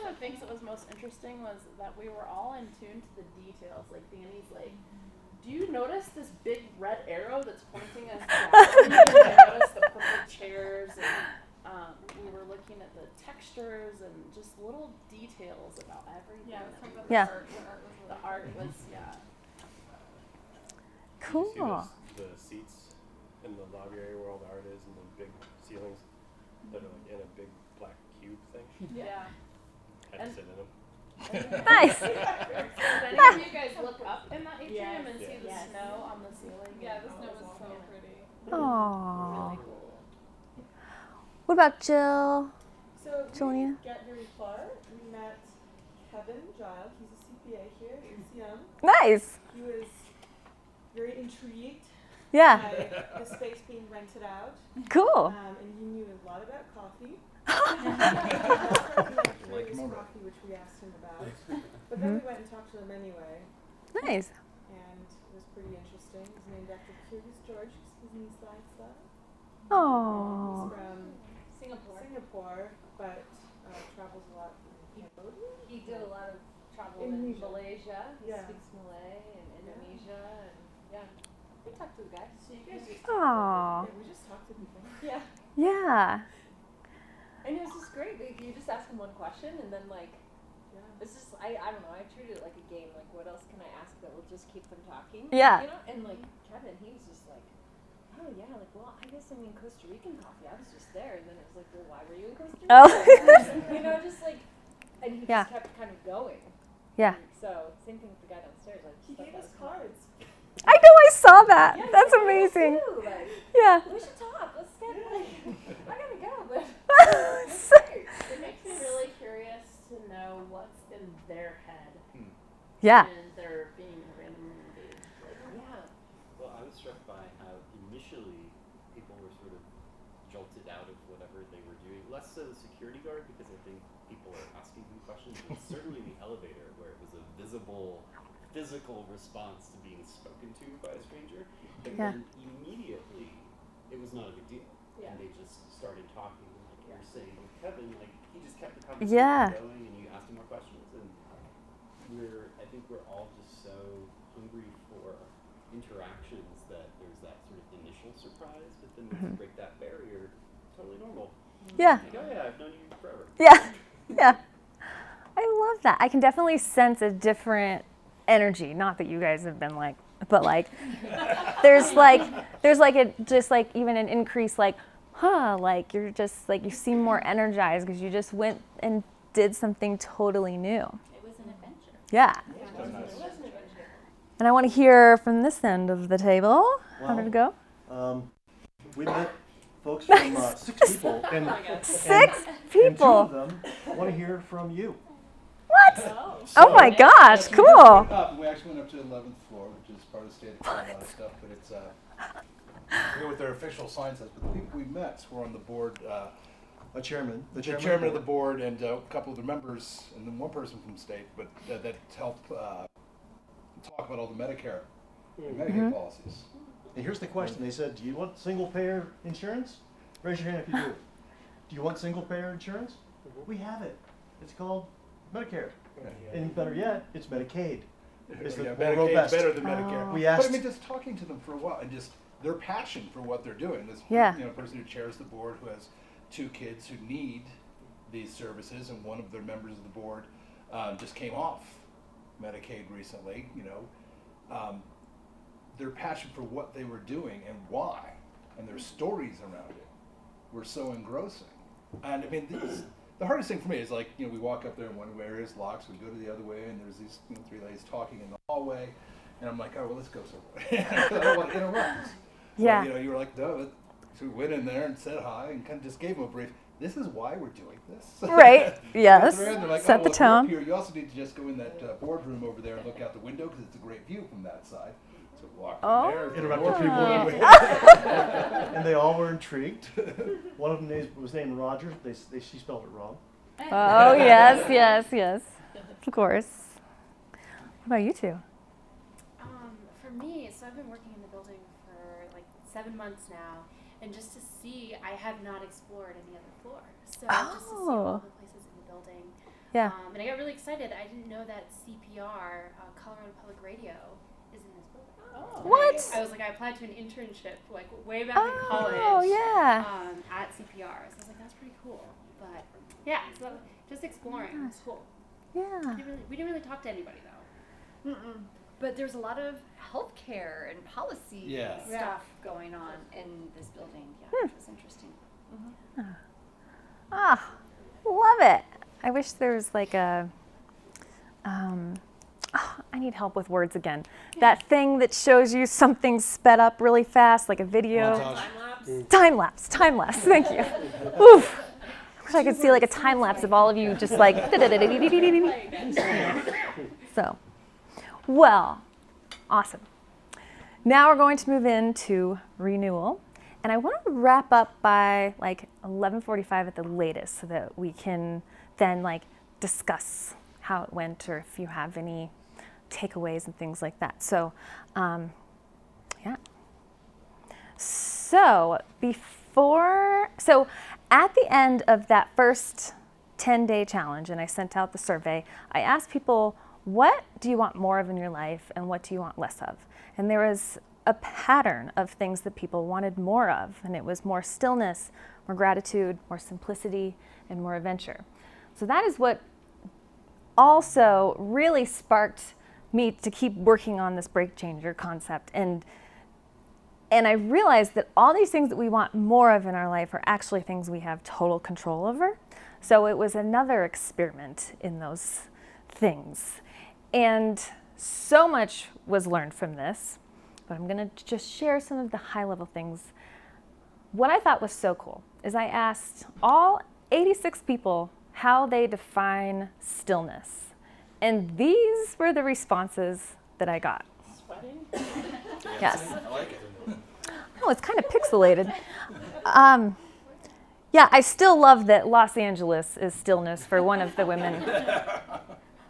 the things that was most interesting was that we were all in tune to the details. Like Danny's like, do you notice this big red arrow that's pointing us down? I noticed the purple chairs, and we were looking at the textures and just little details about everything. Yeah. The art was, Cool. Did you see the seats in the lobby area where all the art is, and the big ceilings that are like in a big black cube thing? Yeah. Had to sit in them. Nice. Did any of you guys look up in that atrium and see the snow on the ceiling? Yeah, the snow was so pretty. Aww. Really cool. What about Jill? So we Julia? didn't get very far. We met Kevin Giles. He's a CPA here at UCM. Nice. He was very intrigued Yeah. by the space being rented out. Cool. And he knew a lot about coffee. Like coffee, which we asked him about. But then we went and talked to him anyway. Nice. And it was pretty interesting. He's named after Curious George. His niece Liza. Aww. He's from Singapore, but travels a lot in Cambodia. He did a lot of travel in Indonesia. Malaysia. He Yeah. speaks Malay and Indonesia, and we talked to the guy. So you guys just Aww. Yeah, we just talked to people. Yeah, Yeah. and it was just great. Like, you just ask him one question, and then it's just I don't know. I treat it like a game. Like, what else can I ask that will just keep them talking? Yeah. You know, and like Kevin, he was just like, oh yeah, like, well, I guess I mean Costa Rican coffee. I was just there, and then it was like, well, why were you in Costa Rica? Oh. You know, just like, and he Yeah. just kept kind of going. Yeah. And so same thing with the guy downstairs. I just He thought gave that us was kinda cards. I know, I saw that. Yeah, That's so cool, amazing. too, like, Yeah. we should talk. Let's get like, I gotta go, but It makes me really curious to know what's in their head. Yeah. And they're being randomly engaged. Like, yeah. Well, I was struck by how initially people were sort of jolted out of whatever they were doing. Less so the security guard, because I think people are asking him questions, but certainly the elevator, where it was a visible, physical response to being spoken to by a stranger. And Yeah. then immediately, it was not a big deal. Yeah. And they just started talking, like you were saying with Kevin, like he just kept the Yeah. conversation going, and you asked him more questions. And I think we're all just so hungry for interactions that there's that sort of initial surprise, but then once you break that barrier, totally normal. Yeah. Like, oh yeah, I've known you forever. Yeah. Yeah. I love that. I can definitely sense a different energy. Not that you guys have been like, but like, there's like even an increase, like, like you're just like, you seem more energized because you just went and did something totally new. It was an adventure. Yeah. And I want to hear from this end of the table. How did it go? We met folks from 6 people, and 6 and 2 people. of them want to hear from you. What? Oh my gosh, cool. We actually went up to the 11th floor, which is part of the state of Colorado stuff, but it's, I forget what their official sign says, but the people we met were on the board, A chairman. the chairman of the board and a couple of the members, and then one person from the state, but that helped talk about all the Medicare and Medicaid policies. And here's the question. They said, do you want single-payer insurance? Raise your hand if you do. Do you want single-payer insurance? We have it. It's called Medicare. And better yet, it's Medicaid. It's the more Medicaid's robust. better than Medicare. We But asked, I mean, just talking to them for a while and just their passion for what they're doing. This person who chairs the board who has 2 kids who need these services, and one of their members of the board just came off Medicaid recently. Their passion for what they were doing and why, and their stories around it were so engrossing. And I mean, the hardest thing for me is like, we walk up there and one area is locked, so we go to the other way, and there's these 3 ladies talking in the hallway, and I'm like, oh, well, let's go somewhere. I don't want to interrupt. Yeah. But, you were like, no. So we went in there and said hi and kind of just gave them a brief. This is why we're doing this. Right. Yes. They're like, Set the if you're up tone. here, you also need to just go in that boardroom over there and look out the window because it's a great view from that side. So we walked in there. interrupted boardroom. people. And they all were intrigued. One of them was named Roger. She spelled it wrong. Oh, yes. Of course. What about you two? For me, so I've been working in the building for like 7 months now, and just to see, I have not explored any other floor. So just to see all the places in the building. Yeah. And I got really excited. I didn't know that CPR, Colorado Public Radio, is in this building. Oh. What? I was like, I applied to an internship like way back in college. Oh, yeah. At CPR. So I was like, that's pretty cool. But yeah, so just exploring. It's cool. Yeah. We didn't really talk to anybody though. But there's a lot of healthcare and policy Yeah. stuff going on in this building. Yeah, Hmm. which was interesting. Ah, love it. I wish there was like a, I need help with words again. That thing that shows you something sped up really fast, like a video. Montage. Time lapse, thank you. Oof. I wish I could see like a time lapse of all of you just like. So, well, awesome. Now we're going to move into renewal. And I want to wrap up by like 11:45 at the latest so that we can then like discuss how it went or if you have any takeaways and things like that. So, yeah. So at the end of that first 10-day challenge, and I sent out the survey, I asked people, what do you want more of in your life and what do you want less of? And there was a pattern of things that people wanted more of, and it was more stillness, more gratitude, more simplicity, and more adventure. So that is what also really sparked me to keep working on this break changer concept. And I realized that all these things that we want more of in our life are actually things we have total control over. So it was another experiment in those things. And so much was learned from this, but I'm going to just share some of the high-level things. What I thought was so cool is I asked all 86 people how they define stillness. And these were the responses that I got. Sweating? Yes. I like it. Oh, it's kind of pixelated. Yeah, I still love that Los Angeles is stillness for one of the women.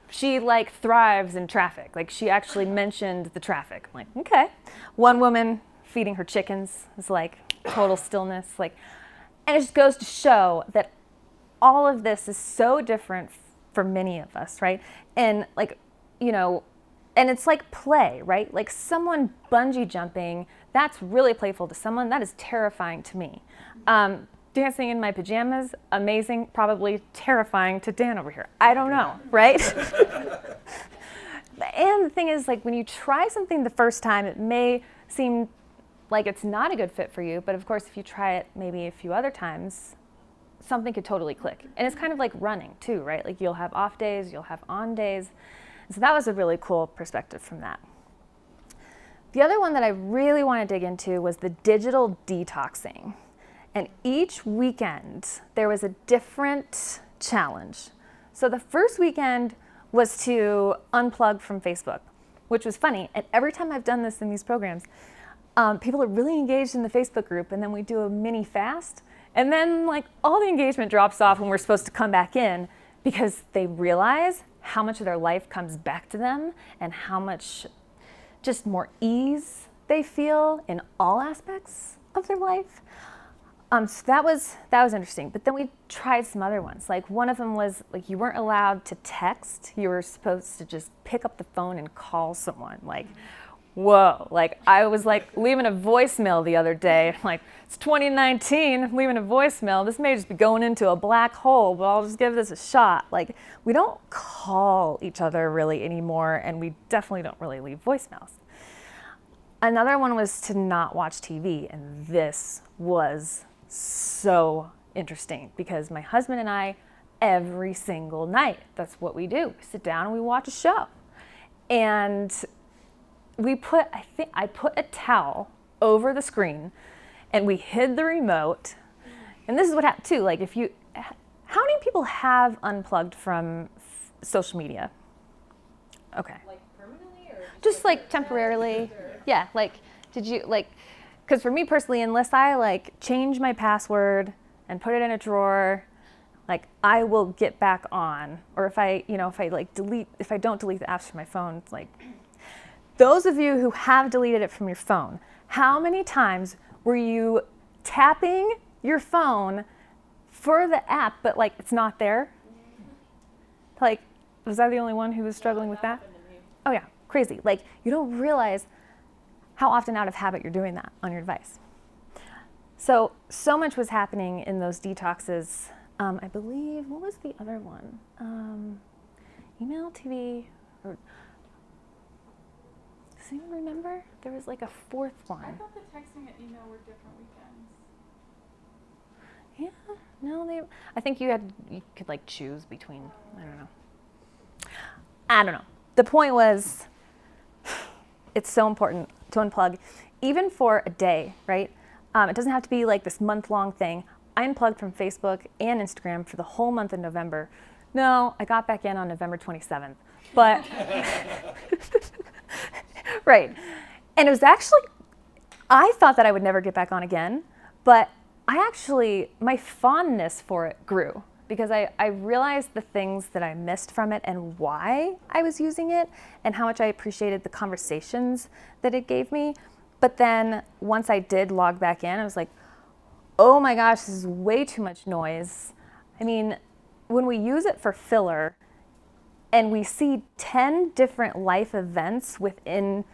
She like thrives in traffic. Like she actually mentioned the traffic. I'm like, okay. One woman feeding her chickens is like total stillness. Like, and it just goes to show that all of this is so different for many of us, right? And like, you know, and it's like play, right? Like someone bungee jumping, that's really playful to someone. That is terrifying to me. Dancing in my pajamas, amazing, probably terrifying to Dan over here. I don't know, right? And the thing is, like when you try something the first time, it may seem like it's not a good fit for you, but of course, if you try it maybe a few other times, something could totally click. And it's kind of like running too, right? Like you'll have off days, you'll have on days. So that was a really cool perspective from that. The other one that I really want to dig into was the digital detoxing. And each weekend, there was a different challenge. So the first weekend was to unplug from Facebook, which was funny. And every time I've done this in these programs, people are really engaged in the Facebook group, and then we do a mini fast. And then like all the engagement drops off when we're supposed to come back in because they realize how much of their life comes back to them and how much just more ease they feel in all aspects of their life. So that was interesting. But then we tried some other ones. Like one of them was like you weren't allowed to text. You were supposed to just pick up the phone and call someone. Like, whoa. Like I was like leaving a voicemail the other day. Like it's 2019, I'm leaving a voicemail. This may just be going into a black hole, but I'll just give this a shot. Like we don't call each other really anymore, and we definitely don't really leave voicemails. Another one was to not watch TV, and this was so interesting because my husband and I, every single night, that's what we do. We sit down and we watch a show. And I put a towel over the screen and we hid the remote. And this is what happened too. Like how many people have unplugged from social media? Okay. Like permanently or Just like temporarily. Yeah, like did you like, because for me personally, unless I like change my password and put it in a drawer, like I will get back on. Or if I don't delete the apps from my phone, it's like, those of you who have deleted it from your phone, how many times were you tapping your phone for the app, but like it's not there? Like, was I the only one who was struggling with that? happened to me. Oh yeah, crazy. Like, you don't realize how often out of habit you're doing that on your device. So much was happening in those detoxes. I believe, what was the other one? Email, TV, or does anyone remember? There was like a fourth I one. thought the texting and email were different weekends. Yeah, no, I think you could like choose between, I don't know. The point was, it's so important to unplug, even for a day, right? It doesn't have to be like this month-long thing. I unplugged from Facebook and Instagram for the whole month of November. No, I got back in on November 27th, but, right. And it was actually, I thought that I would never get back on again, but my fondness for it grew because I realized the things that I missed from it and why I was using it and how much I appreciated the conversations that it gave me. But then once I did log back in, I was like, oh my gosh, this is way too much noise. I mean, when we use it for filler and we see 10 different life events within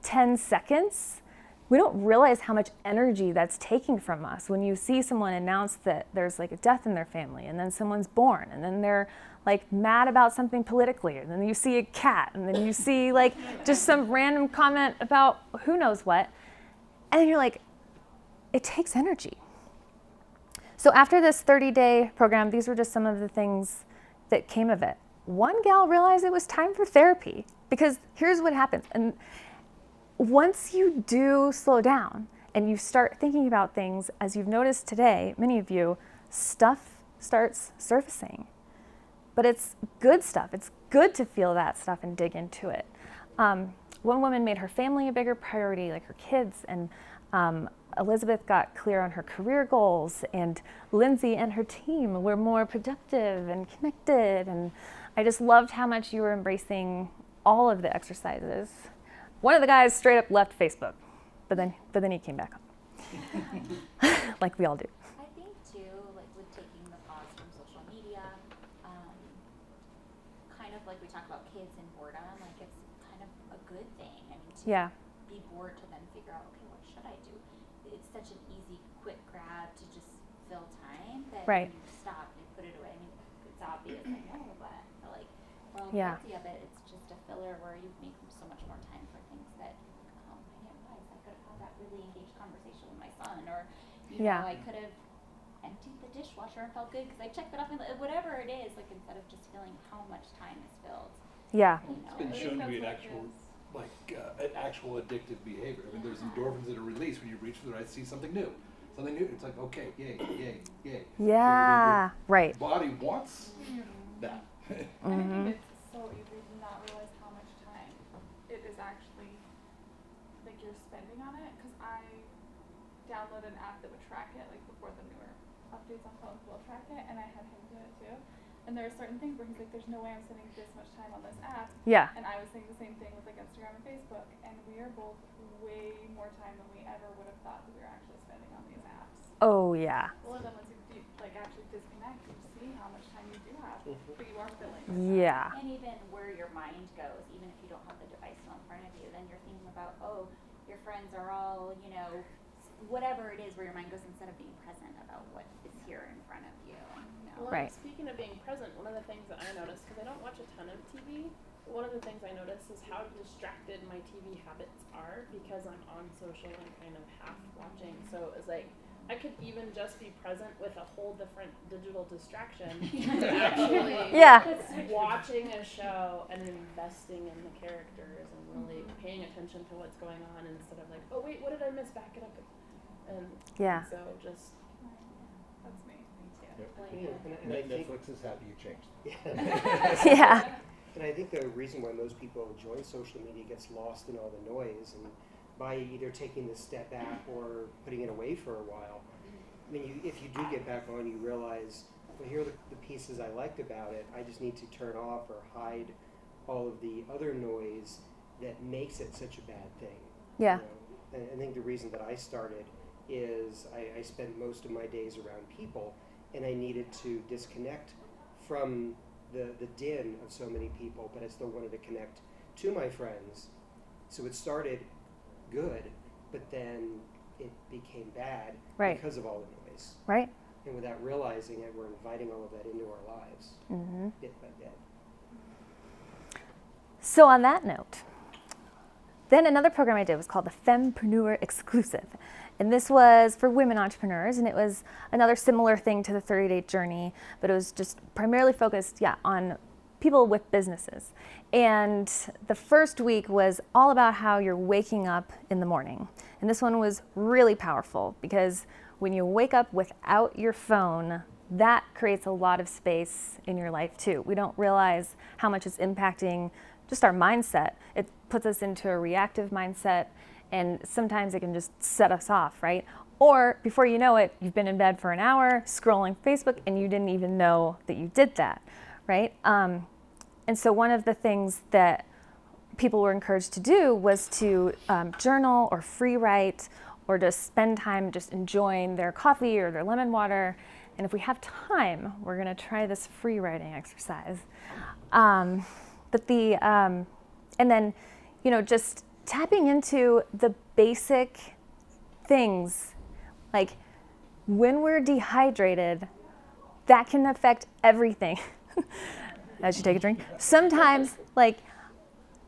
10 seconds, we don't realize how much energy that's taking from us. When you see someone announce that there's like a death in their family and then someone's born and then they're like mad about something politically and then you see a cat and then you see like just some random comment about who knows what. And then you're like, it takes energy. So after this 30-day program, these were just some of the things that came of it. One gal realized it was time for therapy because here's what happens. And once you do slow down and you start thinking about things, as you've noticed today, many of you, stuff starts surfacing. But it's good stuff. It's good to feel that stuff and dig into it. One woman made her family a bigger priority, like her kids, and Elizabeth got clear on her career goals, and Lindsay and her team were more productive and connected, and I just loved how much you were embracing all of the exercises. One of the guys straight up left Facebook, but then he came back on, like we all do. I think too, like with taking the pause from social media, kind of like we talk about kids and boredom, like it's kind of a good thing. I mean, to be bored to then figure out, okay, what should I do? It's such an easy, quick grab to just fill time that when you stop and you put it away. I mean, it's obvious, I know, but like, well, guilty of it. It's just a filler where you make so much more time for things that I didn't realize I could have had that really engaged conversation with my son, or you know, I could have emptied the dishwasher and felt good because I checked it off, and whatever it is, like instead of just feeling how much time is filled. Yeah. You know, it's been shown to be an actual, an actual addictive behavior. I mean, there's endorphins that are released when you reach for the right, see something new. Something new. It's like, okay, yay, yay, yay. Yeah, right. Body wants that. I think it's so easy to not realize how much time it is actually like you're spending on it. Because I downloaded an app that would track it, like before the newer updates on phones will track it, and I had him do it too. And there are certain things where he's like, "There's no way I'm spending this much time on this app." Yeah. And I was saying the same thing with like Instagram and Facebook, and we are both way more time than we ever would have thought that we were actually spending on these apps. Oh yeah. Well, then once you like actually disconnect, you see how much time you do have, but you are filling. Yeah. And even where your mind goes, even if you don't have the device in front of you, then you're thinking about, oh, your friends are all, you know, whatever it is where your mind goes instead of being present about what is here in front of you. Well, right. Speaking of being present, one of the things that I noticed, because I don't watch a ton of TV, one of the things I noticed is how distracted my TV habits are because I'm on social and kind of half watching. So it was like, I could even just be present with a whole different digital distraction to actually watching a show and investing in the characters and really paying attention to what's going on instead of like, oh wait, what did I miss? Back it up. And so just, that's me. And Netflix is happy you changed. Yeah. And I think the reason why most people join social media gets lost in all the noise, and by either taking the step back or putting it away for a while, I mean, if you do get back on, you realize, well, here are the pieces I liked about it. I just need to turn off or hide all of the other noise that makes it such a bad thing. Yeah. You know? And I think the reason that I started is I spent most of my days around people, and I needed to disconnect from the din of so many people, but I still wanted to connect to my friends. So it started good, but then it became bad because of all the noise. Right. And without realizing it, we're inviting all of that into our lives, bit by bit. So on that note, then another program I did was called the Fempreneur Exclusive. And this was for women entrepreneurs, and it was another similar thing to the 30-day journey, but it was just primarily focused, on people with businesses. And the first week was all about how you're waking up in the morning. And this one was really powerful because when you wake up without your phone, that creates a lot of space in your life too. We don't realize how much it's impacting just our mindset. It puts us into a reactive mindset, and sometimes it can just set us off, right? Or before you know it, you've been in bed for an hour scrolling Facebook and you didn't even know that you did that, right? And so one of the things that people were encouraged to do was to journal or free write or just spend time just enjoying their coffee or their lemon water. And if we have time, we're gonna try this free writing exercise. And then, just tapping into the basic things, like when we're dehydrated, that can affect everything. As you take a drink. Sometimes, like,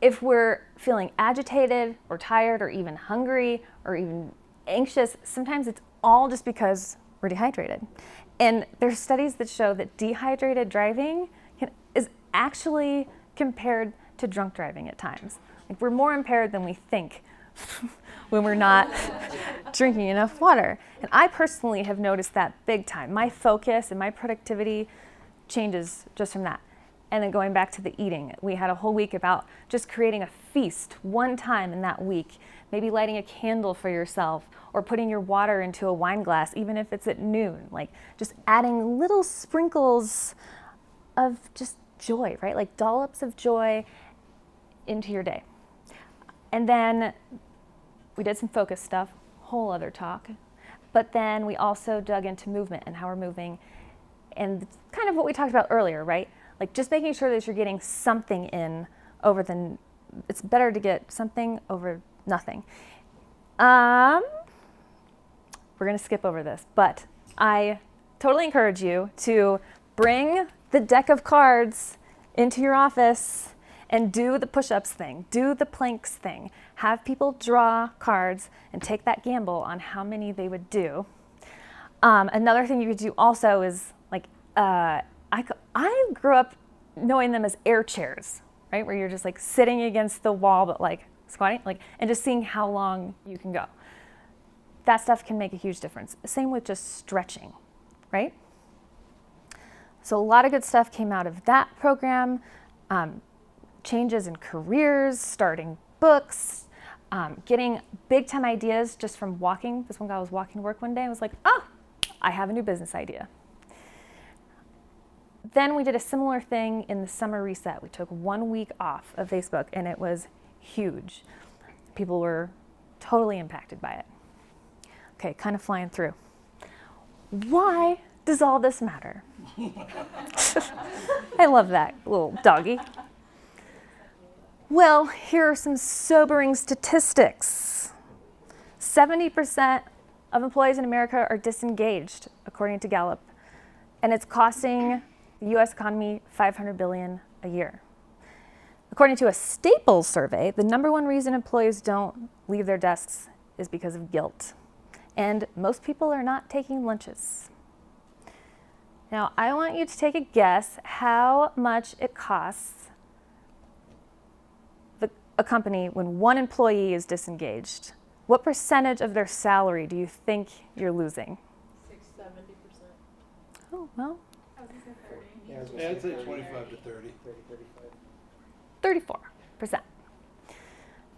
if we're feeling agitated or tired or even hungry or even anxious, sometimes it's all just because we're dehydrated. And there's studies that show that dehydrated driving is actually compared to drunk driving at times. Like, we're more impaired than we think when we're not drinking enough water. And I personally have noticed that big time. My focus and my productivity changes just from that. And then going back to the eating, we had a whole week about just creating a feast one time in that week, maybe lighting a candle for yourself or putting your water into a wine glass, even if it's at noon, like just adding little sprinkles of just joy, right? Like dollops of joy into your day. And then we did some focus stuff, whole other talk. But then we also dug into movement and how we're moving and kind of what we talked about earlier, right? Like just making sure that you're getting something in it's better to get something over nothing. We're gonna skip over this, but I totally encourage you to bring the deck of cards into your office and do the push-ups thing, do the planks thing, have people draw cards and take that gamble on how many they would do. Another thing you could do also is I grew up knowing them as air chairs, right? Where you're just like sitting against the wall, but like squatting, and just seeing how long you can go. That stuff can make a huge difference. Same with just stretching, right? So a lot of good stuff came out of that program. Changes in careers, starting books, getting big time ideas just from walking. This one guy was walking to work one day and was like, oh, I have a new business idea. Then we did a similar thing in the summer reset. We took 1 week off of Facebook and it was huge. People were totally impacted by it. Okay, kind of flying through. Why does all this matter? I love that little doggy. Well, here are some sobering statistics. 70% of employees in America are disengaged, according to Gallup, and it's costing the U.S. economy $500 billion a year. According to a Staples survey, the number one reason employees don't leave their desks is because of guilt. And most people are not taking lunches. Now, I want you to take a guess how much it costs a company when one employee is disengaged. What percentage of their salary do you think you're losing? 70%. Oh, well. I was gonna say 30. Yeah, I'd say 25 to 30. 34%.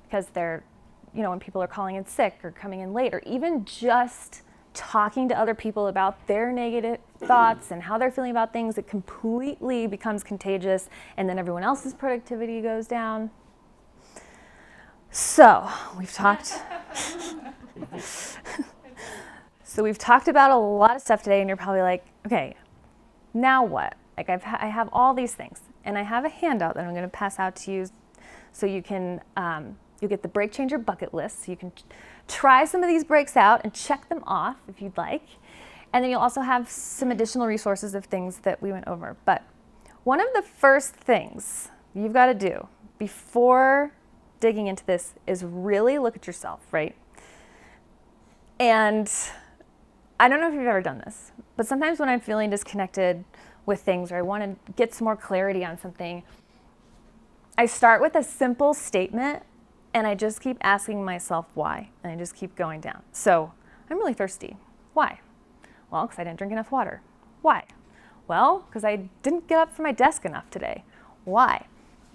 Because they're, when people are calling in sick or coming in late, or even just talking to other people about their negative thoughts and how they're feeling about things, it completely becomes contagious, and then everyone else's productivity goes down. So we've talked about a lot of stuff today, and you're probably like, okay, now what? Like I have all these things, and I have a handout that I'm going to pass out to you, so you can you'll get the brake changer bucket list, so you can try some of these brakes out and check them off if you'd like, and then you'll also have some additional resources of things that we went over. But one of the first things you've got to do before digging into this is really look at yourself, right? And I don't know if you've ever done this, but sometimes when I'm feeling disconnected with things, or I want to get some more clarity on something, I start with a simple statement and I just keep asking myself why, and I just keep going down. So, I'm really thirsty. Why? Well, because I didn't drink enough water. Why? Well, because I didn't get up from my desk enough today. Why?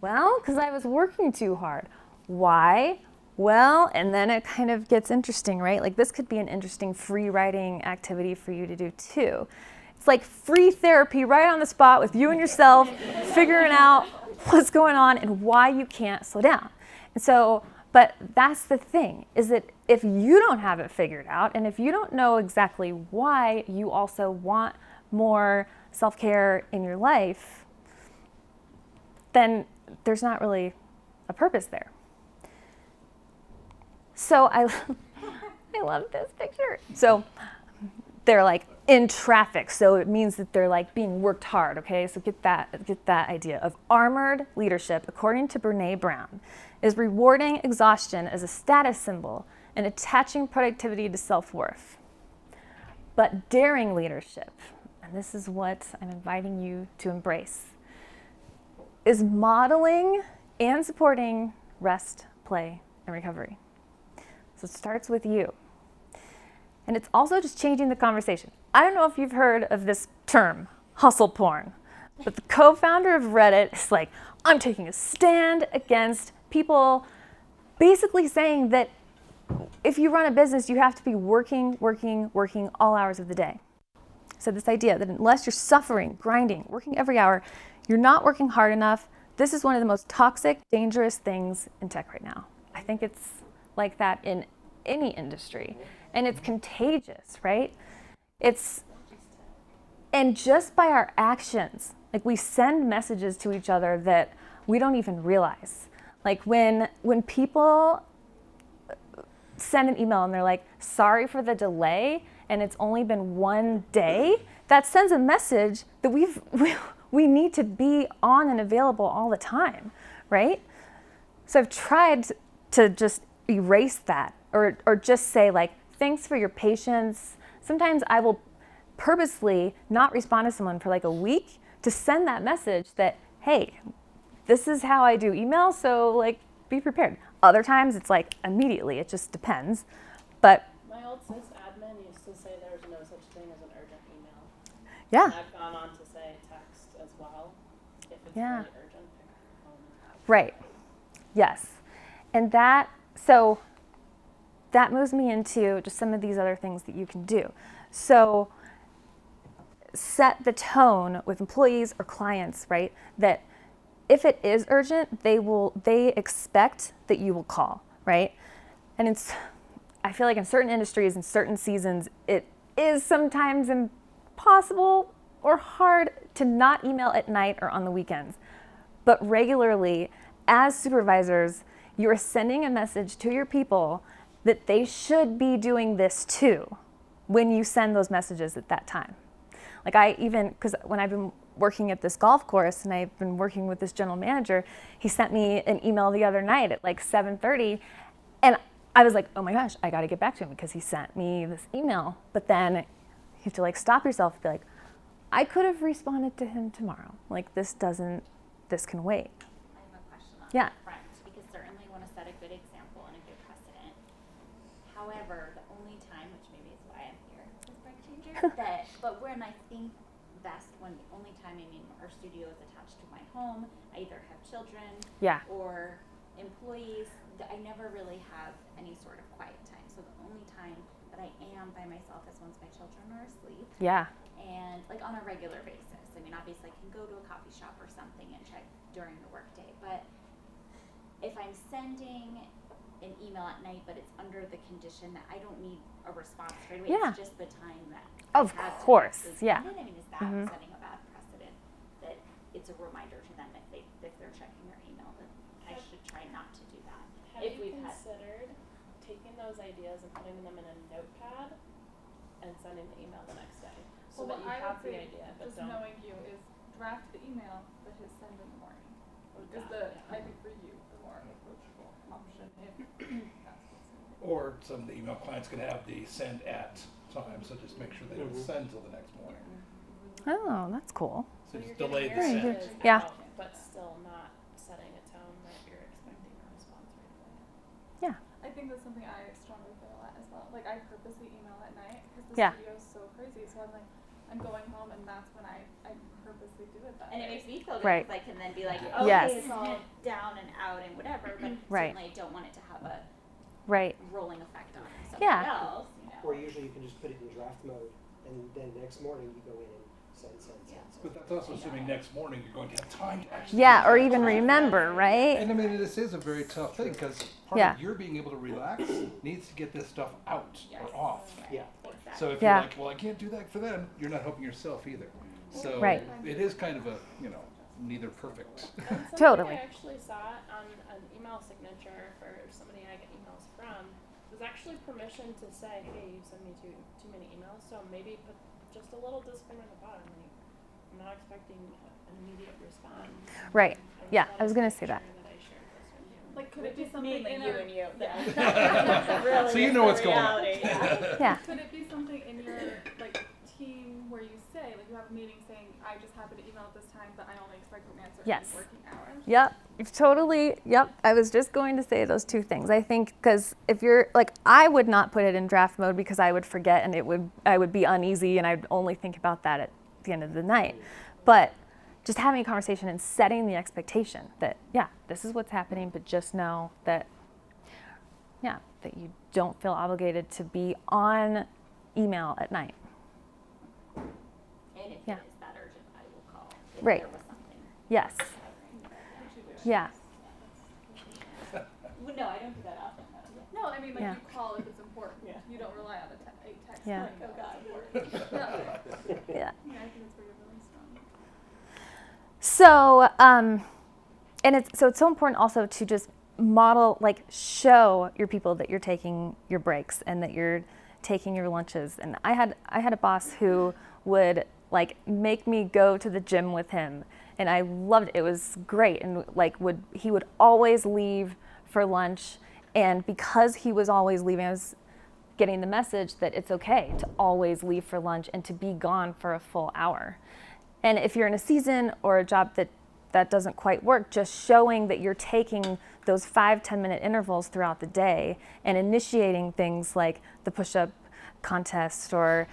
Well, because I was working too hard. Why? Well, and then it kind of gets interesting, right? Like this could be an interesting free writing activity for you to do too. It's like free therapy right on the spot with you and yourself, figuring out what's going on and why you can't slow down. And so, but that's the thing, is that if you don't have it figured out, and if you don't know exactly why you also want more self-care in your life, then there's not really a purpose there. So I love this picture. So they're like in traffic, so it means that they're like being worked hard, okay? So get that idea of armored leadership, according to Brene Brown, is rewarding exhaustion as a status symbol and attaching productivity to self-worth. But daring leadership, and this is what I'm inviting you to embrace, is modeling and supporting rest, play, and recovery. So it starts with you. And it's also just changing the conversation. I don't know if you've heard of this term, hustle porn, but the co-founder of Reddit is like, I'm taking a stand against people basically saying that if you run a business, you have to be working all hours of the day. So this idea that unless you're suffering, grinding, working every hour, you're not working hard enough. This is one of the most toxic, dangerous things in tech right now. I think it's like that in any industry. And it's contagious, right? And just by our actions, like we send messages to each other that we don't even realize. Like when people send an email and they're like, sorry for the delay, and it's only been one day, that sends a message that we need to be on and available all the time, right? So I've tried to just erase that, or just say like, thanks for your patience. Sometimes I will purposely not respond to someone for like a week to send that message that, hey, this is how I do email, so like be prepared. Other times it's like immediately, it just depends. But my old sysadmin used to say there's no such thing as an urgent email. Yeah. And I've gone on to say text as well. If it's really urgent, pick up your phone and have it. Right. Yes. And that moves me into just some of these other things that you can do. So set the tone with employees or clients, right? That if it is urgent, they expect that you will call, right? And I feel like in certain industries, in certain seasons, it is sometimes impossible or hard to not email at night or on the weekends. But regularly, as supervisors, you are sending a message to your people that they should be doing this too when you send those messages at that time. Like because when I've been working at this golf course and I've been working with this general manager, he sent me an email the other night at like 7:30, and I was like, oh my gosh, I gotta get back to him because he sent me this email. But then you have to like stop yourself and be like, I could have responded to him tomorrow. Like this can wait. I have a question on Yeah. that front, because certainly want to set a good example and a good precedent. However, the only time, which maybe is why I'm here with Break Changer, but when I think best, when the only time, our studio is attached to my home, I either have children or employees, I never really have any sort of quiet time. So the only time that I am by myself is once my children are asleep. Yeah. And like on a regular basis. Obviously I can go to a coffee shop or something and check during the workday. But if I'm sending an email at night, but it's under the condition that I don't need a response straight away, it's just the time that of course, yeah. Is that setting a bad precedent it's a reminder to them if they're checking their email that I should try not to do that. Have If you we've had considered taking those ideas and putting them in a notepad and sending the email the next day? So Well, that what you I have would the say, idea, but just don't. knowing you, is draft the email but hit send in the morning. Is I think for you, the more approachable option if that's what's needed. Or some of the email clients can have the send at time, so just make sure they don't send till the next morning. Oh, that's cool. So you're just delay getting the your send. messages Yeah. out, but still not setting a tone that you're expecting a response right away. Yeah. I think that's something I strongly feel at as well. Like I purposely email at night because the Yeah. studio's so crazy. So I'm like, I'm going home and that's when I purposely do it that And it way. makes me feel good Right. because I can then be like, Yeah. okay, Yes. it's all down and out and whatever, but Right. certainly I don't want it to have a Right. rolling effect on somebody Yeah. else. Or usually you can just put it in draft mode, and then the next morning you go in and send. But that's also assuming next morning you're going to have time to actually. Yeah, do or that. even remember, right? And I mean, this is a very tough thing because part Yeah. of your being able to relax needs to get this stuff out or off. Yeah. So if Yeah. you're like, well, I can't do that for them, you're not helping yourself either. So Right. it is kind of a, neither perfect. And something Totally. I actually saw on an email signature for somebody I get emails from was actually permission to say, hey, you send me too many emails, so maybe put just a little disclaimer at the bottom, like, I'm not expecting an immediate response. Right. Yeah, thought I was I'd gonna make say that. sure I shared this with you. Like could it be It's something mainly in you our and you. Yeah. Really So you is know the what's going on. reality, Yeah. Could it be something in your like team where you say like you have a meeting saying I just happen to email at this time but I only expect an answer Yes. in working hours? Yep. You've totally. Yep. I was just going to say those two things. I think because if you're like, I would not put it in draft mode because I would forget and I would be uneasy and I'd only think about that at the end of the night. But just having a conversation and setting the expectation that, yeah, this is what's happening, but just know that, yeah, that you don't feel obligated to be on email at night. And if Yeah. it is that urgent, I will call if Right. there was something. Yes. Yeah. Well, no, I don't do that often. though. No, I mean like Yeah. you call if it's important. Yeah. You don't rely on a text. Yeah. Like, Oh, God. Yeah. Yeah. Yeah, I think it's really strong. So, and it's so important also to just model, like show your people that you're taking your breaks and that you're taking your lunches. And I had a boss who would like make me go to the gym with him, and I loved it. It was great. And like he would always leave for lunch, and because he was always leaving, I was getting the message that it's okay to always leave for lunch and to be gone for a full hour. And if you're in a season or a job that doesn't quite work, just showing that you're taking those 5-10 minute intervals throughout the day and initiating things like the push-up contest or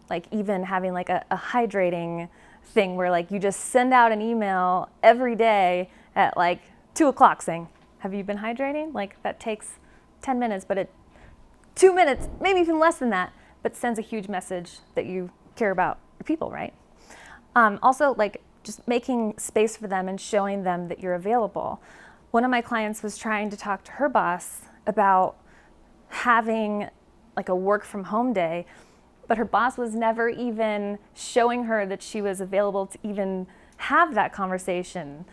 like even having like a hydrating thing where like you just send out an email every day at like 2:00 saying, have you been hydrating? Like that takes 10 minutes, but 2 minutes, maybe even less than that, but sends a huge message that you care about your people, right? Also, like just making space for them and showing them that you're available. One of my clients was trying to talk to her boss about having like a work from home day, but her boss was never even showing her that she was available to even have that conversation,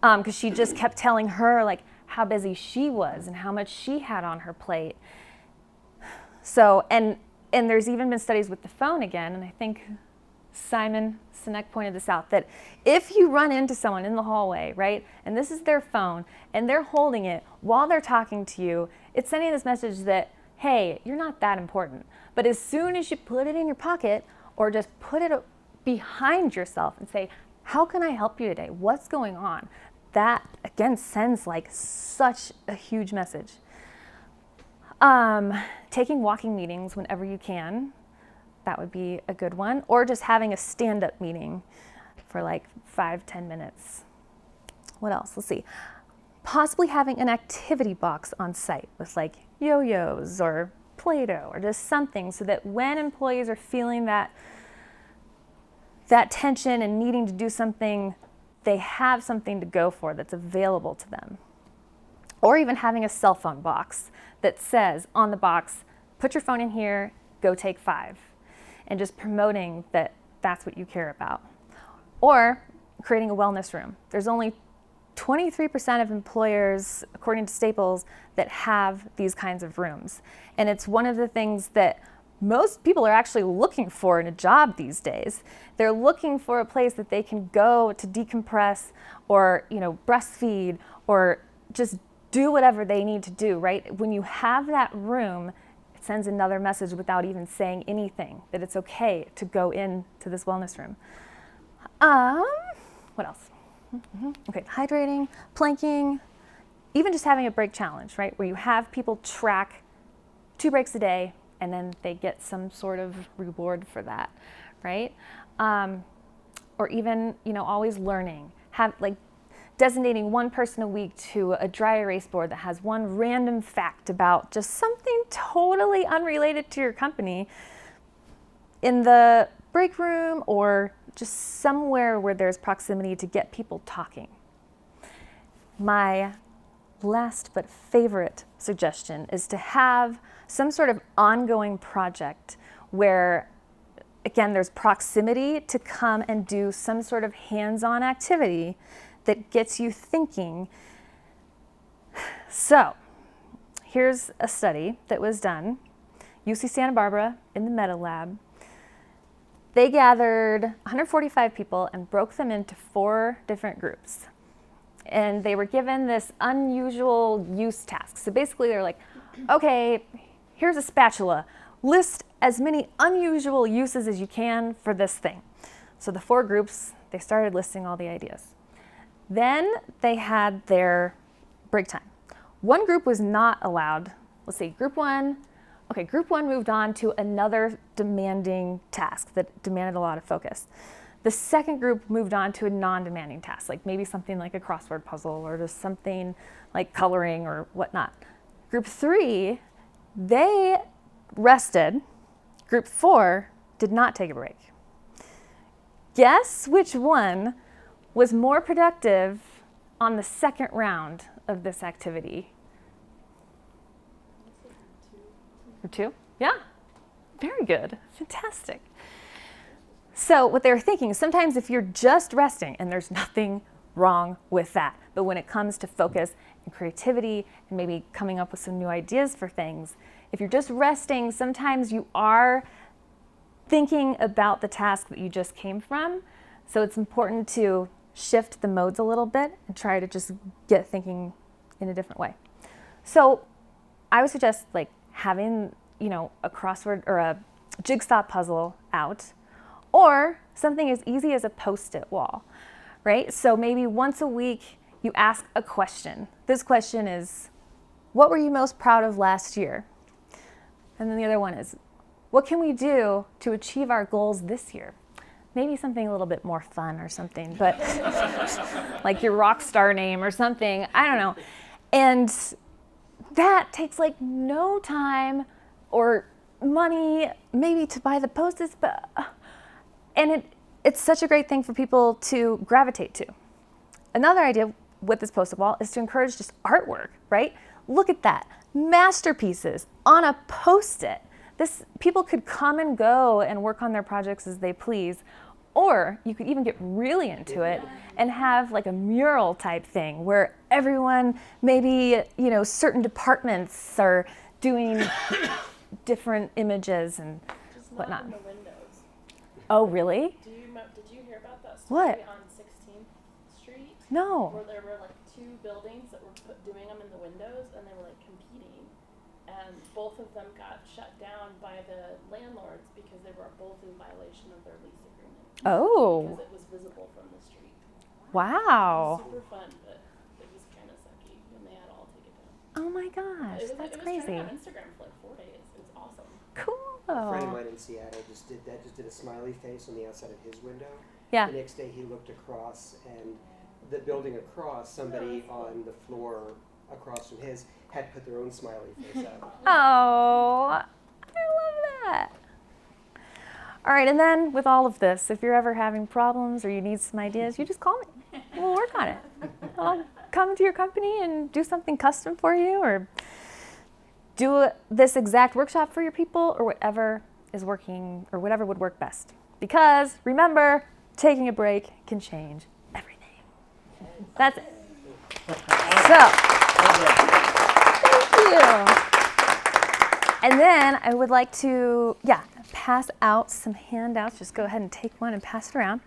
because she just kept telling her like how busy she was and how much she had on her plate. So, and there's even been studies with the phone again, and I think Simon Sinek pointed this out, that if you run into someone in the hallway, right, and this is their phone, and they're holding it while they're talking to you, it's sending this message that, hey, you're not that important. But as soon as you put it in your pocket or just put it behind yourself and say, how can I help you today? What's going on? That, again, sends like such a huge message. Taking walking meetings whenever you can, that would be a good one. Or just having a stand-up meeting for like 5-10 minutes. What else? Let's see. Possibly having an activity box on site with like yo-yos or Play-Doh or just something so that when employees are feeling that tension and needing to do something, they have something to go for that's available to them. Or even having a cell phone box that says on the box, put your phone in here, go take 5. And just promoting that that's what you care about. Or creating a wellness room. There's only 23% of employers, according to Staples, that have these kinds of rooms. And it's one of the things that most people are actually looking for in a job these days. They're looking for a place that they can go to decompress or, breastfeed or just do whatever they need to do, right? When you have that room, it sends another message without even saying anything, that it's okay to go into this wellness room. What else? Okay, hydrating, planking, even just having a break challenge, right? Where you have people track 2 breaks a day and then they get some sort of reward for that, right? Or even, always learning. Designating one person a week to a dry erase board that has one random fact about just something totally unrelated to your company in the break room or just somewhere where there's proximity to get people talking. My last but favorite suggestion is to have some sort of ongoing project where, again, there's proximity to come and do some sort of hands-on activity that gets you thinking. So, here's a study that was done, UC Santa Barbara in the Meta Lab. They gathered 145 people and broke them into 4 different groups. And they were given this unusual use task. So basically they're like, okay, here's a spatula. List as many unusual uses as you can for this thing. So the 4 groups, they started listing all the ideas. Then they had their break time. One group was not allowed. Let's see, group one moved on to another demanding task that demanded a lot of focus. The second group moved on to a non-demanding task, like maybe something like a crossword puzzle or just something like coloring or whatnot. Group 3, they rested. Group 4 did not take a break. Guess which one was more productive on the second round of this activity? Group 2? Yeah. Very good. Fantastic. So what they were thinking, sometimes if you're just resting, and there's nothing wrong with that, but when it comes to focus and creativity and maybe coming up with some new ideas for things, if you're just resting, sometimes you are thinking about the task that you just came from. So it's important to shift the modes a little bit and try to just get thinking in a different way. So I would suggest having, a crossword or a jigsaw puzzle out, or something as easy as a Post-it wall, right? So maybe once a week you ask a question. This question is, what were you most proud of last year? And then the other one is, what can we do to achieve our goals this year? Maybe something a little bit more fun or something, but like your rock star name or something, I don't know. And that takes no time or money maybe to buy the Post-its, and it's such a great thing for people to gravitate to. Another idea with this Post-it wall is to encourage just artwork, right? Look at that, masterpieces on a Post-it. People could come and go and work on their projects as they please, or you could even get really into it and have a mural type thing where everyone, maybe, certain departments are doing different images and Just whatnot. not in the windows. Oh, really? Did you hear about that story What? on 16th Street? No. Where there were 2 buildings that were doing them in the windows, and they were competing, and both of them got shut down by the landlords because they were both in violation of their lease agreement. Oh. Because it was visible from the street. Wow. Super fun, but it was kind of sucky when they had all take it down. Oh my gosh, that's it was crazy. trending on Instagram for 4 days. It was awesome. Cool. A friend of mine in Seattle just did a smiley face on the outside of his window. Yeah. The next day he looked across, and the building across, somebody on the floor across from his had put their own smiley face up. Oh, I love that. All right, and then with all of this, if you're ever having problems or you need some ideas, you just call me. We'll work on it. I'll come to your company and do something custom for you, or do this exact workshop for your people, or whatever is working, or whatever would work best. Because remember, taking a break can change everything. That's it. So, thank you. And then I would like to, pass out some handouts. Just go ahead and take one and pass it around.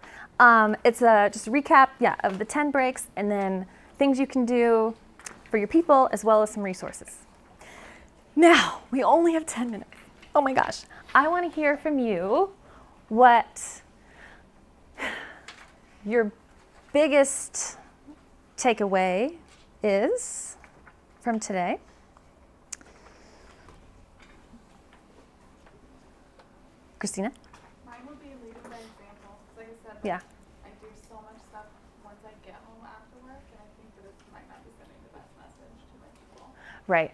It's just a recap, of the 10 breaks, and then things you can do for your people, as well as some resources. Now, we only have 10 minutes. Oh my gosh. I want to hear from you what your biggest takeaway is from today. Christina? Mine would be leading by example. Like I said, Yeah. I do so much stuff once I get home after work, and I think that it might not be sending the best message to my people. Right.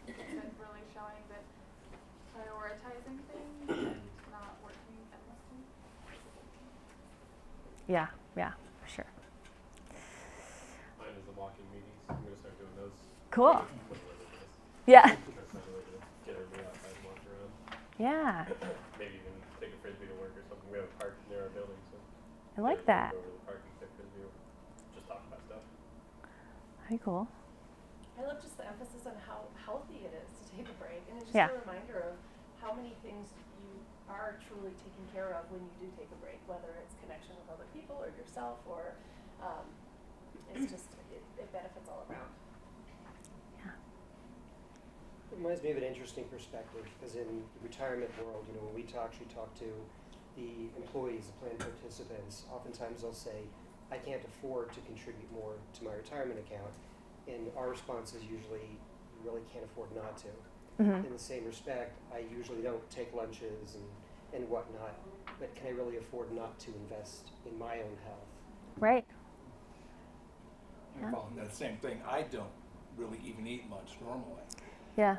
It's been really showing that prioritizing things and not working endlessly. Yeah, for sure. Mine is the walking meetings. I'm going to start doing those. Cool. Yeah. That's my way to get everybody outside and walk around. Yeah. Maybe even take a frisbee to work or something. We have a park near our building, so. I like that. Go over to the park and play frisbee or just talk about stuff. Very cool. I love just the emphasis on how healthy it is to take a break, and it's just Yeah. a reminder of how many things you are truly taken care of when you do take a break, whether it's connection with other people or yourself, or it's just, it benefits all around. It reminds me of an interesting perspective, because in the retirement world, when we actually talk to the employees, the plan participants, oftentimes they'll say, I can't afford to contribute more to my retirement account. And our response is usually, you really can't afford not to. Mm-hmm. In the same respect, I usually don't take lunches and whatnot, but can I really afford not to invest in my own health? Right. I'm following that same thing. I don't really even eat much normally. Yeah.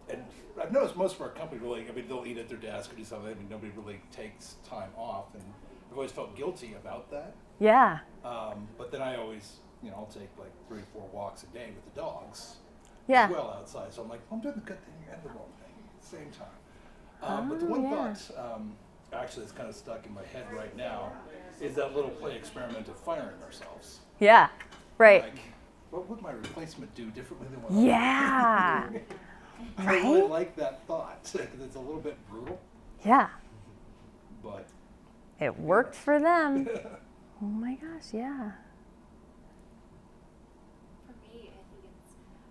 And I've noticed most of our company really, they'll eat at their desk or do something. Nobody really takes time off, and I've always felt guilty about that. Yeah. But then I always, I'll take like 3 or 4 walks a day with the dogs. Yeah. As well outside. So I'm like, I'm doing the good thing and the wrong thing at the same time. But the one thought, actually, that's kind of stuck in my head right now, is that little play experiment of firing ourselves. Yeah. Right. Like, what would my replacement do differently than what Yeah. I do? I really like that thought, because it's a little bit brutal. Yeah. But it worked for them. Oh my gosh, yeah. For me,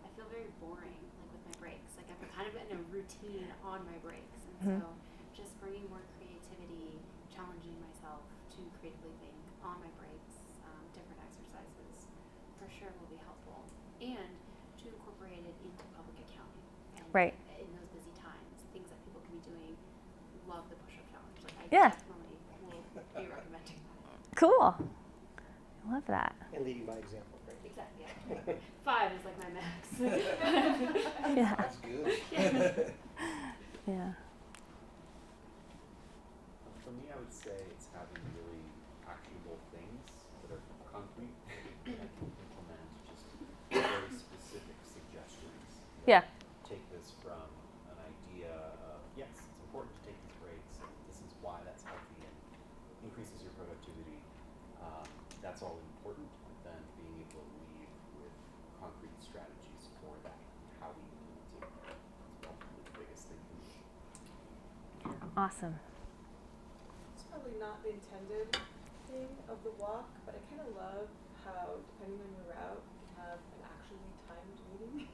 I feel very boring, with my breaks. I'm kind of in a routine on my breaks. And so just bringing more creativity, challenging myself to creatively think on my breaks, different exercises, for sure will be helpful. And to incorporate it into public accounting. And right. In those busy times, things that people can be doing. Love the push-up challenge. I definitely will be recommending that. Cool. I love that. And leading by example, right? Exactly. Yeah. 5 is like my max. Yeah. That's good. Yeah. For me, I would say it's having really actionable things that are concrete that I can implement, just very specific suggestions. Yeah. Take this from an idea of, yes, it's important to take these breaks, and this is why that's healthy and increases your productivity. That's all important, but then being able to leave with concrete strategies for that, how we implement it. That's probably the biggest thing for me. Awesome. It's probably not the intended thing of the walk, but I kind of love how, depending on your route, you can have an actually timed meeting.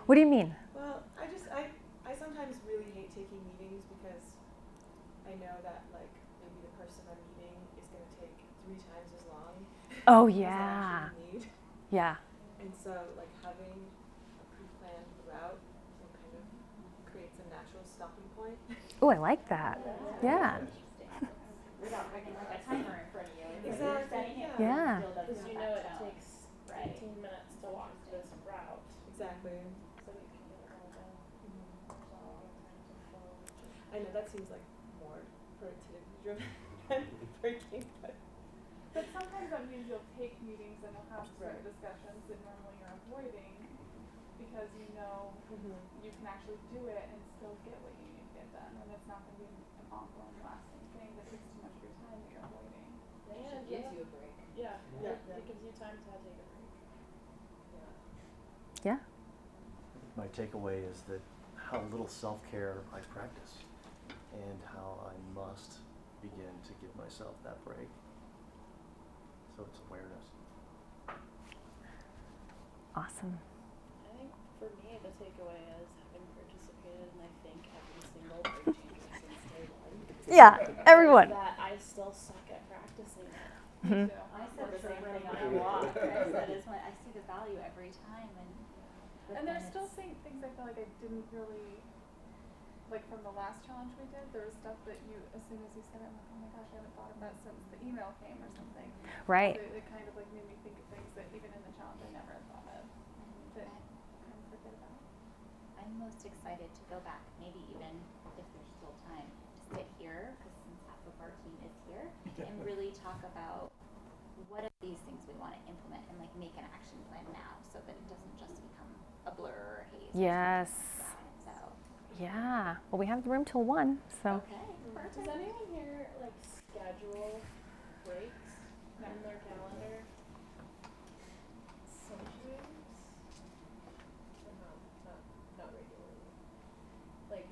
What do you mean? Well, I sometimes really hate taking meetings because I know that maybe the person I'm meeting is going to take 3 times as long. Oh as I yeah. actually need. Yeah. And so having a pre-planned route kind of creates a natural stopping point. Oh, I like that. Yeah. Without having a timer in front of you. Exactly. Yeah. Because it takes 18 minutes to walk this route. Exactly. So you can get it all done. I know that seems like more productivity driven than breaking, but sometimes that means you'll take meetings and you'll have certain discussions that normally you're avoiding because you know you can actually do it and still get what you need to get done, and it's not going to be an ongoing lasting thing that takes too much of your time that you're avoiding. It actually gives you a break. Yeah. Yeah. It gives you time to take a break. Yeah. My takeaway is that how little self-care I practice and how I must begin to give myself that break. So it's awareness. Awesome. I think for me, the takeaway is having participated in, I think, every single break changer since day one. Yeah, everyone. Is that I still suck at practicing it. Mhm. I said For the same same thing on reason. a walk. I said is when I see the value every time, And there's still things I feel like I didn't really, like from the last challenge we did, there was stuff that as soon as you said it, I'm like, oh my gosh, I haven't thought of that since the email came or something. Right. So it kind of like made me think of things that even in the challenge I never had thought of, that I kind of forget about. I'm most excited to go back, maybe even if there's still time, to sit here, because since half of our team is here, and really talk about what are these things we want to implement and like make an action plan now so that it doesn't just become a blur or a haze. Yes. So. Yeah. Well, we have the room till 1, so. Okay. Does anyone here like schedule breaks in their calendar? Sometimes. Not regularly. Like,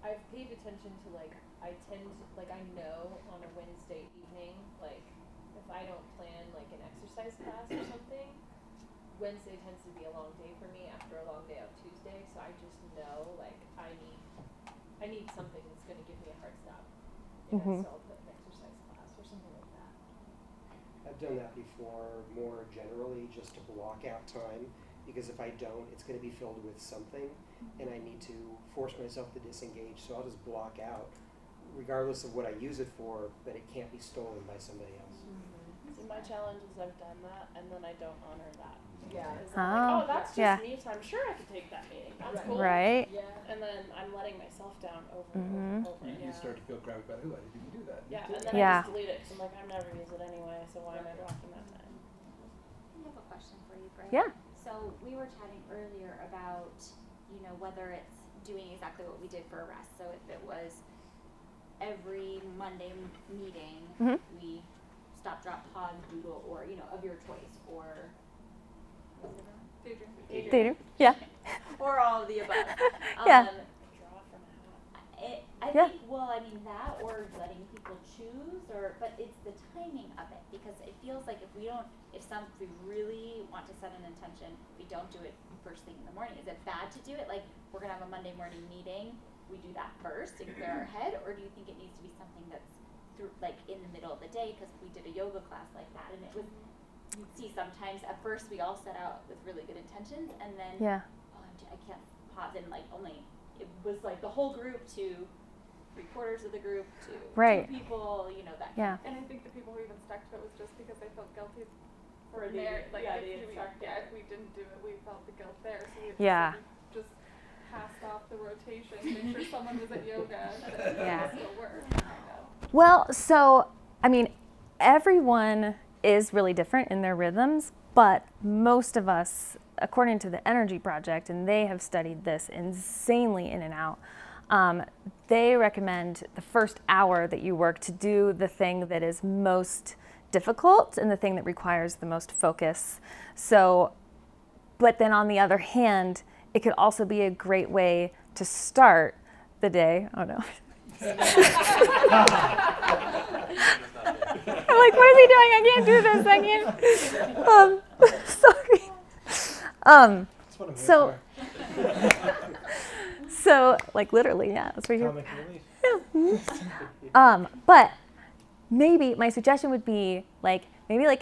I've paid attention to like, I know on a Wednesday evening, like, if I don't plan like an exercise class or something, Wednesday tends to be a long day for me after a long day on Tuesday, so I just know like I need something that's going to give me a hard stop. Mhm. So I'll put an exercise class or something like that. I've done that before more generally just to block out time, because if I don't, it's going to be filled with something and I need to force myself to disengage, so I'll just block out regardless of what I use it for, but it can't be stolen by somebody else. So my challenge is I've done that and then I don't honor that. Yeah. Because I'm like, oh, Oh, that's just yeah. me time. Sure, I could take that meeting. That's Right. cool. Right. Yeah. And then I'm letting myself down over Mhm. and over and over. You start to feel crap about, ooh, I didn't even do that. Yeah, You and did. then Yeah. I just delete it because I'm like, I'm never use it anyway, so why am I blocking that time? I have a question for you, Brett. Yeah. So we were chatting earlier about, whether it's doing exactly what we did for arrest. So if it was every Monday meeting, Mhm. we stop, drop, pause, doodle, or, of your choice, or Daydream. They do. Yeah. or all of the above. Yeah. Draw from a hat. I Yeah. think, that or letting people choose, but it's the timing of it, because it feels like if we really want to set an intention, we don't do it first thing in the morning. Is it bad to do it? Like, we're going to have a Monday morning meeting, we do that first and clear our head, or do you think it needs to be something that's in the middle of the day? Because we did a yoga class like that, and it was, you'd see sometimes at first we all set out with really good intentions, and then Yeah. I can't pause, and it was like the whole group to 3/4 of the group to Right. 2 people, that Yeah. And I think the people who even stuck to it was just because they felt guilty For the- if the instructor. if we didn't do it, we felt the guilt there. So we Yeah. just passed off the rotation, make sure someone was at yoga, but Yeah. it still worked, kind of. Well, so, I mean, everyone is really different in their rhythms, but most of us, according to the Energy Project, and they have studied this insanely in and out, they recommend the first hour that you work to do the thing that is most difficult and the thing that requires the most focus. So, but then on the other hand, it could also be a great way to start the day. Oh no. I'm like, what is he doing? I can't do this. I can't. Sorry. That's what I'm here So, for. so like literally, yeah, that's what you're. Comic relief. But maybe my suggestion would be maybe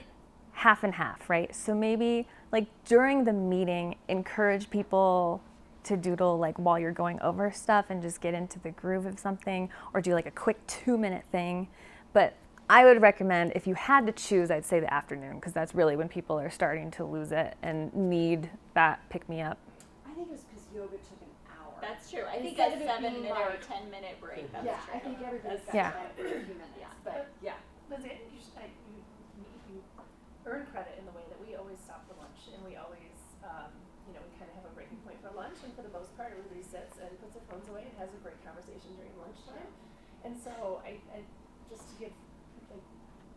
half and half, right? So maybe during the meeting, encourage people to doodle while you're going over stuff and just get into the groove of something, or do a quick 2-minute thing. But I would recommend, if you had to choose, I'd say the afternoon, because that's really when people are starting to lose it and need that pick-me-up. I think it was because yoga took an hour. That's true. I think Instead a of it 7-minute or being 10-minute break. That's Yeah, true. I think everybody's got Yeah. that for a few minutes. Yeah. But yeah. Lizzie, I think you earn credit in the way that we always stop for lunch, and we always, we kind of have a breaking point for lunch, and for the most part, everybody sits and puts their phones away and has a great conversation during lunchtime. And so I just to give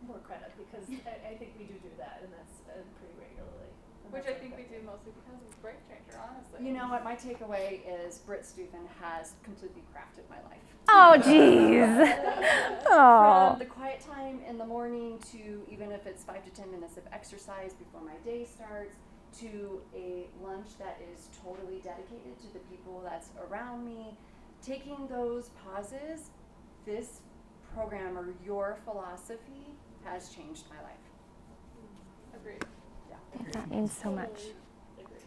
more credit because I think we do that, and that's pretty regularly. And Which that's I think we effective. do mostly because of Break Changer, honestly. You know what? My takeaway is Britt Stupin has completely crafted my life. Oh, jeez. Oh. From the quiet time in the morning to even if it's 5 to 10 minutes of exercise before my day starts, to a lunch that is totally dedicated to the people that's around me. Taking those pauses, this program or your philosophy has changed my life. Agreed. That means so much. Agreed.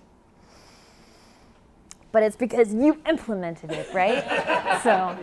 But it's because you implemented it, right? So.